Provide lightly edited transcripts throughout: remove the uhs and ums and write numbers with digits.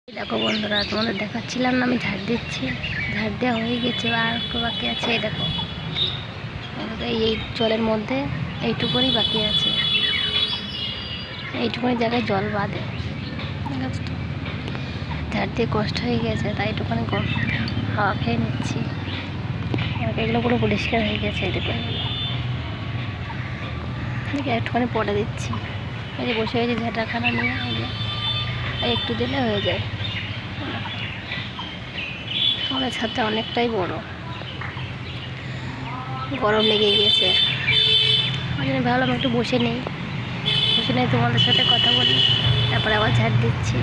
দেখো বন্ধুরা, তোমাদের দেখাচ্ছিলাম না, আমি ঝাড় দিচ্ছি। ঝাড় দেওয়া হয়ে গেছে, আর একটু বাকি আছে। এই দেখো, এই জলের মধ্যে এইটুকুনি বাকি আছে। এইটুকুনি জায়গায় জল বাঁধে, তো ঝাড় দিয়ে কষ্ট হয়ে গেছে, তাই একটুখানি হাওয়া খেয়ে নিচ্ছি। এগুলো পুরো পরিষ্কার হয়ে গেছে। এই দেখো, দেখে একটুখানি পটে দিচ্ছি। এই যে বসে হয়েছে ঝাঁটাখানা নিয়ে, এই যে একটু দিলে হয়ে যায়। আমাদের ছাদটা অনেকটাই বড়, গরম লেগে গিয়েছে। ওই জন্য ভাবলাম একটু বসে নেই, তোমাদের সাথে কথা বলি, তারপরে আবার ঝাড় দিচ্ছি।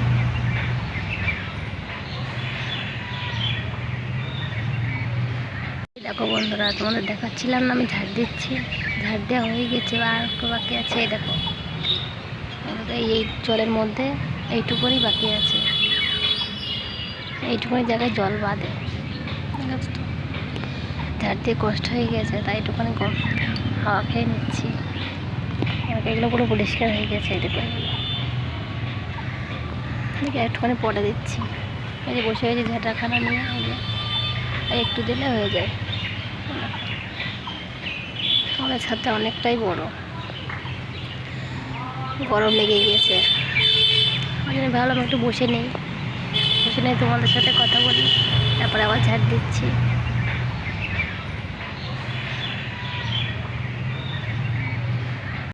দেখো বন্ধুরা, তোমাদের দেখাচ্ছিলাম না, আমি ঝাড় দিচ্ছি। ঝাড় দেওয়া হয়ে গেছে, আর একটু বাকি আছে। এই দেখো, এই জলের মধ্যে এইটুকুনি বাকি আছে। এইটুকুনি জায়গায় জল বাঁধে, তো ঝাড় দিয়ে কষ্ট হয়ে গেছে, তাই একটুখানি হাওয়া খেয়ে নিচ্ছি। এগুলো পুরো পরিষ্কার হয়ে গেছে। এই দেখো, দেখে একটুখানি পটে দিচ্ছি। এই যে বসে হয়েছে ঝাঁটাখানা নিয়ে, এই যে একটু দিলে হয়ে যায়। আমাদের ছাদটা অনেকটাই বড়, গরম লেগে গিয়েছে। ওই জন্য ভাবলাম একটু বসে নেই, তোমাদের সাথে কথা বলি, তারপরে আবার ঝাড় দিচ্ছি।